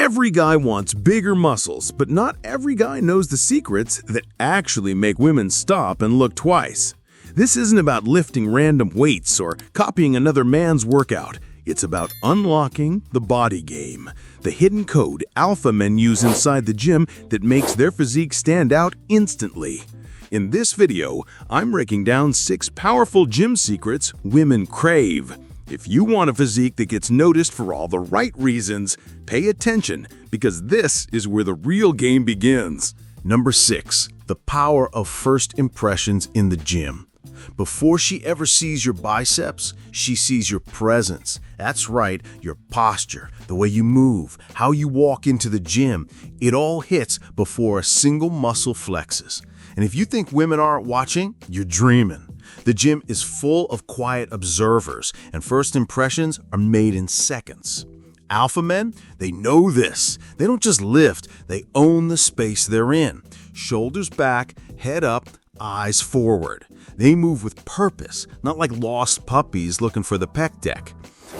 Every guy wants bigger muscles, but not every guy knows the secrets that actually make women stop and look twice. This isn't about lifting random weights or copying another man's workout. It's about unlocking the body game, the hidden code alpha men use inside the gym that makes their physique stand out instantly. In this video, I'm breaking down 6 powerful gym secrets women crave. If you want a physique that gets noticed for all the right reasons, pay attention because this is where the real game begins. Number 6. The power of first impressions in the gym. Before she ever sees your biceps, she sees your presence. That's right, your posture, the way you move, how you walk into the gym. It all hits before a single muscle flexes. And if you think women aren't watching, you're dreaming. The gym is full of quiet observers, and first impressions are made in seconds. Alpha men, they know this. They don't just lift, they own the space they're in. Shoulders back, head up, eyes forward. They move with purpose, not like lost puppies looking for the pec deck.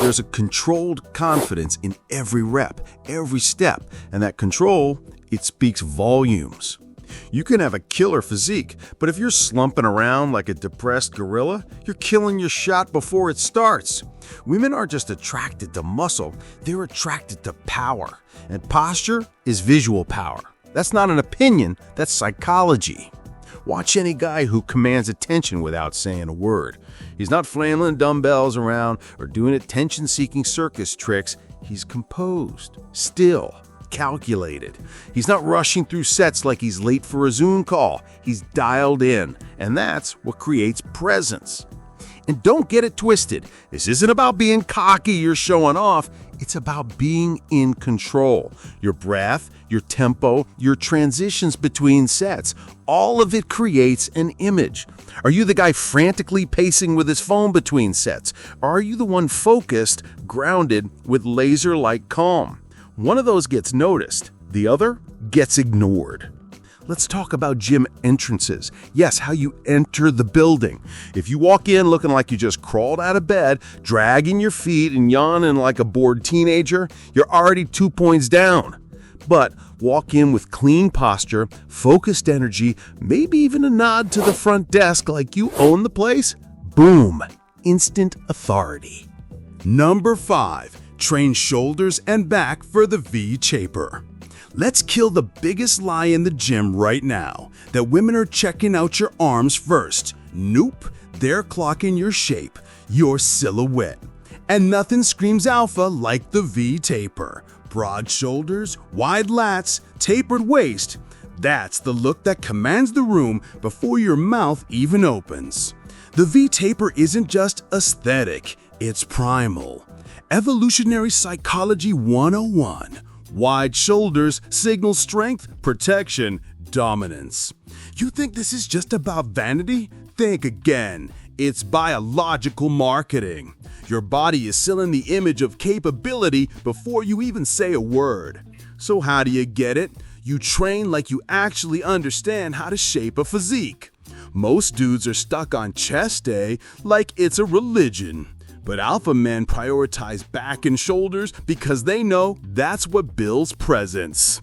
There's a controlled confidence in every rep, every step, and that control, it speaks volumes. You can have a killer physique, but if you're slumping around like a depressed gorilla, you're killing your shot before it starts. Women aren't just attracted to muscle, they're attracted to power. And posture is visual power. That's not an opinion, that's psychology. Watch any guy who commands attention without saying a word. He's not flailing dumbbells around or doing attention-seeking circus tricks. He's composed, still, calculated. He's not rushing through sets like he's late for a Zoom call. He's dialed in, and that's what creates presence. And don't get it twisted. This isn't about being cocky or showing off. It's about being in control. Your breath, your tempo, your transitions between sets, all of it creates an image. Are you the guy frantically pacing with his phone between sets? Or are you the one focused, grounded, with laser-like calm? One of those gets noticed, the other gets ignored. Let's talk about gym entrances. Yes, how you enter the building. If you walk in looking like you just crawled out of bed, dragging your feet and yawning like a bored teenager, you're already 2 points down. But walk in with clean posture, focused energy, maybe even a nod to the front desk like you own the place. Boom, instant authority. Number 5. Train shoulders and back for the V-shaper. Let's kill the biggest lie in the gym right now, that women are checking out your arms first. Nope, they're clocking your shape, your silhouette. And nothing screams alpha like the V-taper. Broad shoulders, wide lats, tapered waist. That's the look that commands the room before your mouth even opens. The V-taper isn't just aesthetic, it's primal. Evolutionary Psychology 101. Wide shoulders signal strength, protection, dominance. You think this is just about vanity? Think again. It's biological marketing. Your body is selling the image of capability before you even say a word. So how do you get it? You train like you actually understand how to shape a physique. Most dudes are stuck on chest day like it's a religion. But alpha men prioritize back and shoulders because they know that's what builds presence.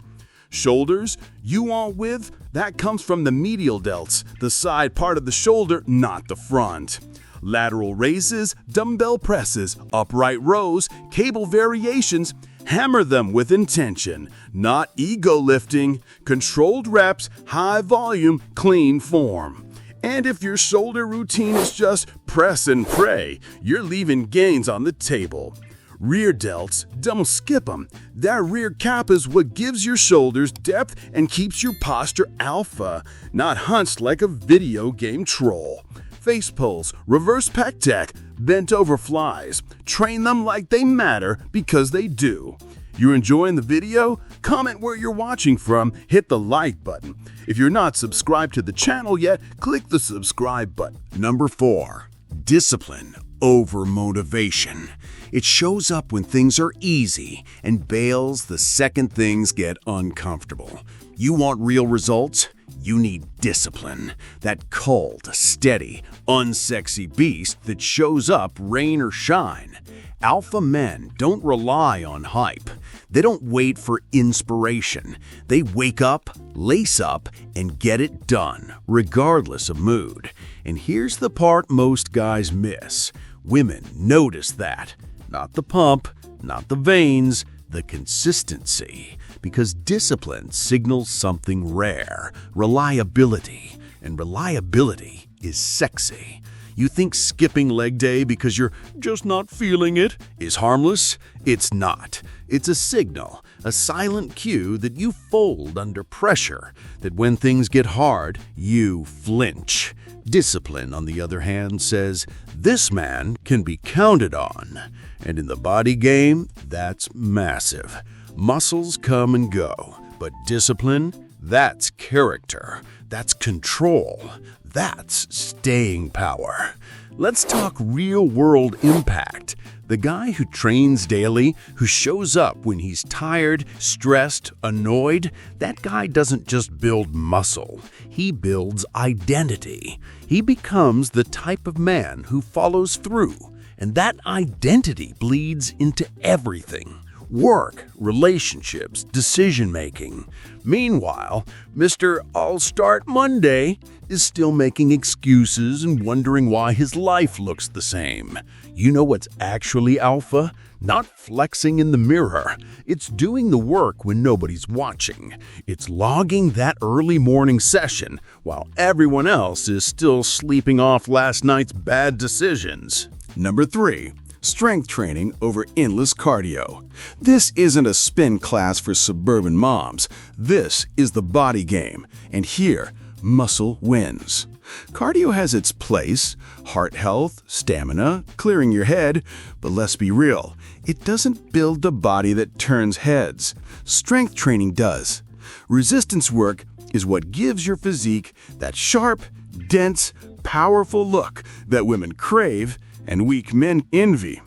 Shoulders, you want width? That comes from the medial delts, the side part of the shoulder, not the front. Lateral raises, dumbbell presses, upright rows, cable variations, hammer them with intention, not ego lifting, controlled reps, high volume, clean form. And if your shoulder routine is just press and pray, you're leaving gains on the table. Rear delts, don't skip them. That rear cap is what gives your shoulders depth and keeps your posture alpha, not hunched like a video game troll. Face pulls, reverse pec deck, bent over flies. Train them like they matter because they do. You're enjoying the video? Comment where you're watching from, hit the like button. If you're not subscribed to the channel yet, click the subscribe button. Number 4. Discipline over motivation. It shows up when things are easy and bails the second things get uncomfortable. You want real results? You need discipline. That cold, steady, unsexy beast that shows up rain or shine. Alpha men don't rely on hype. They don't wait for inspiration. They wake up, lace up, and get it done, regardless of mood. And here's the part most guys miss. Women notice that. Not the pump, not the veins, the consistency. Because discipline signals something rare, reliability. And reliability is sexy. You think skipping leg day because you're just not feeling it is harmless? It's not. It's a signal, a silent cue that you fold under pressure, that when things get hard, you flinch. Discipline, on the other hand, says, this man can be counted on. And in the body game, that's massive. Muscles come and go, but discipline, that's character. That's control. That's staying power. Let's talk real-world impact. The guy who trains daily, who shows up when he's tired, stressed, annoyed, that guy doesn't just build muscle. He builds identity. He becomes the type of man who follows through. And that identity bleeds into everything. Work, relationships, decision-making. Meanwhile, Mr. I'll start Monday is still making excuses and wondering why his life looks the same. You know what's actually alpha? Not flexing in the mirror. It's doing the work when nobody's watching. It's logging that early morning session while everyone else is still sleeping off last night's bad decisions. Number 3. Strength training over endless cardio. This isn't a spin class for suburban moms. This is the body game, and here, muscle wins. Cardio has its place, heart health, stamina, clearing your head, but let's be real, it doesn't build the body that turns heads. Strength training does. Resistance work is what gives your physique that sharp, dense, powerful look that women crave and weak men envy.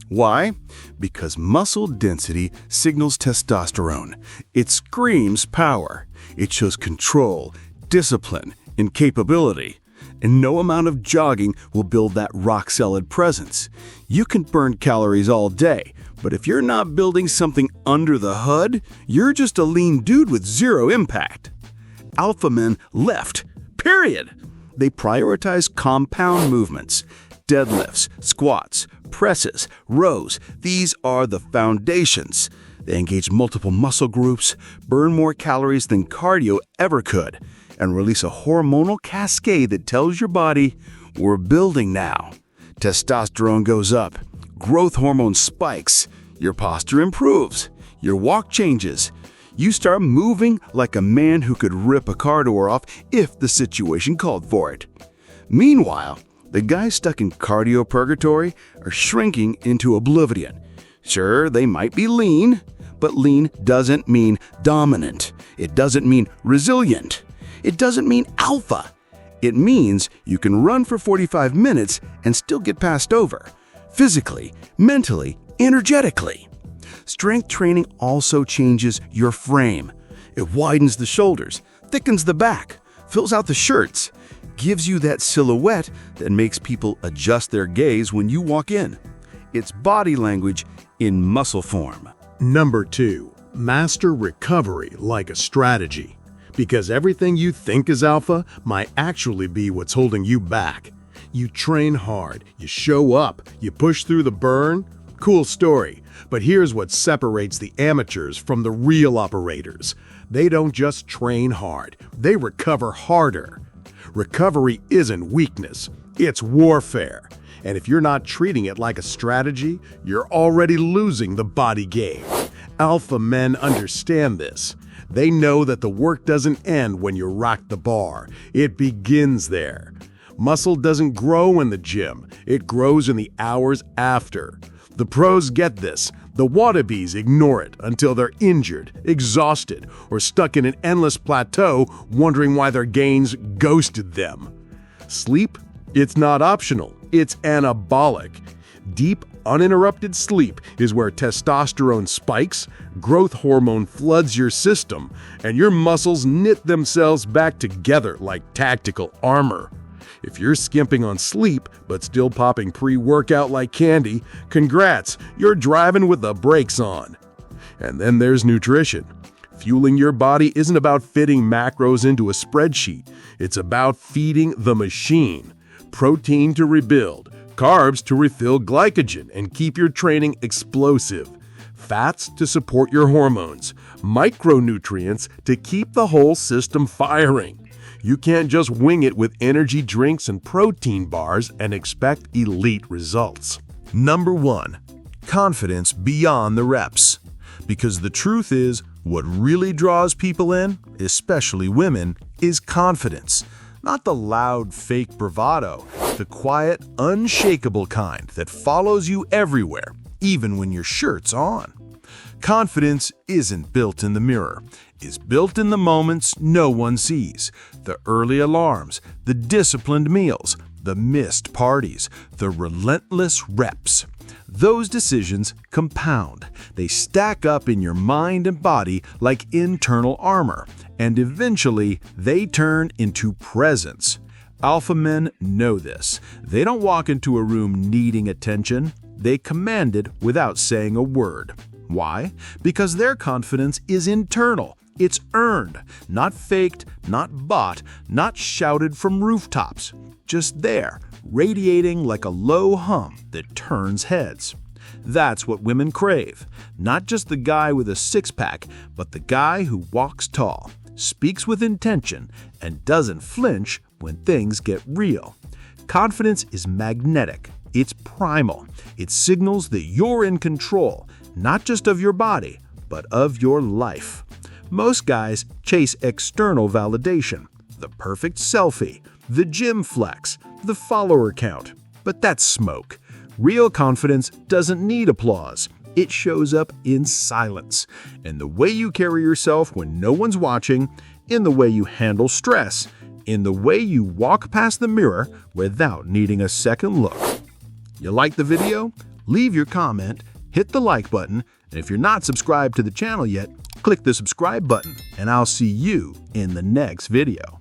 Why? Because muscle density signals testosterone. It screams power. It shows control, discipline, and capability. And no amount of jogging will build that rock-solid presence. You can burn calories all day, but if you're not building something under the hood, you're just a lean dude with zero impact. Alpha men left, period. They prioritize compound movements. Deadlifts, squats, presses, rows, these are the foundations. They engage multiple muscle groups, burn more calories than cardio ever could, and release a hormonal cascade that tells your body, we're building now. Testosterone goes up, growth hormone spikes, your posture improves, your walk changes. You start moving like a man who could rip a car door off if the situation called for it. Meanwhile, the guys stuck in cardio purgatory are shrinking into oblivion. Sure, they might be lean, but lean doesn't mean dominant. It doesn't mean resilient. It doesn't mean alpha. It means you can run for 45 minutes and still get passed over. Physically, mentally, energetically. Strength training also changes your frame. It widens the shoulders, thickens the back, fills out the shirts, gives you that silhouette that makes people adjust their gaze when you walk in. It's body language in muscle form. Number 2. Master recovery like a strategy. Because everything you think is alpha might actually be what's holding you back. You train hard, you show up, you push through the burn. Cool story, but here's what separates the amateurs from the real operators. They don't just train hard, they recover harder. Recovery isn't weakness, it's warfare. And if you're not treating it like a strategy, you're already losing the body game. Alpha men understand this. They know that the work doesn't end when you rock the bar. It begins there. Muscle doesn't grow in the gym. It grows in the hours after. The pros get this. The wannabes ignore it until they're injured, exhausted, or stuck in an endless plateau wondering why their gains ghosted them. Sleep? It's not optional. It's anabolic. Deep, uninterrupted sleep is where testosterone spikes, growth hormone floods your system, and your muscles knit themselves back together like tactical armor. If you're skimping on sleep but still popping pre-workout like candy, congrats, you're driving with the brakes on. And then there's nutrition. Fueling your body isn't about fitting macros into a spreadsheet. It's about feeding the machine. Protein to rebuild, carbs to refill glycogen and keep your training explosive, fats to support your hormones, micronutrients to keep the whole system firing. You can't just wing it with energy drinks and protein bars and expect elite results. Number 1. Confidence beyond the reps. Because the truth is, what really draws people in, especially women, is confidence. Not the loud, fake bravado, the quiet, unshakable kind that follows you everywhere, even when your shirt's on. Confidence isn't built in the mirror. It's built in the moments no one sees. The early alarms, the disciplined meals, the missed parties, the relentless reps. Those decisions compound. They stack up in your mind and body like internal armor, and eventually they turn into presence. Alpha men know this. They don't walk into a room needing attention. They command it without saying a word. Why? Because their confidence is internal. It's earned, not faked, not bought, not shouted from rooftops. Just there, radiating like a low hum that turns heads. That's what women crave. Not just the guy with a six-pack, but the guy who walks tall, speaks with intention, and doesn't flinch when things get real. Confidence is magnetic. It's primal. It signals that you're in control, not just of your body, but of your life. Most guys chase external validation, the perfect selfie, the gym flex, the follower count. But that's smoke. Real confidence doesn't need applause. It shows up in silence, in the way you carry yourself when no one's watching, in the way you handle stress, in the way you walk past the mirror without needing a second look. You like the video? Leave your comment, hit the like button, and if you're not subscribed to the channel yet, click the subscribe button, and I'll see you in the next video.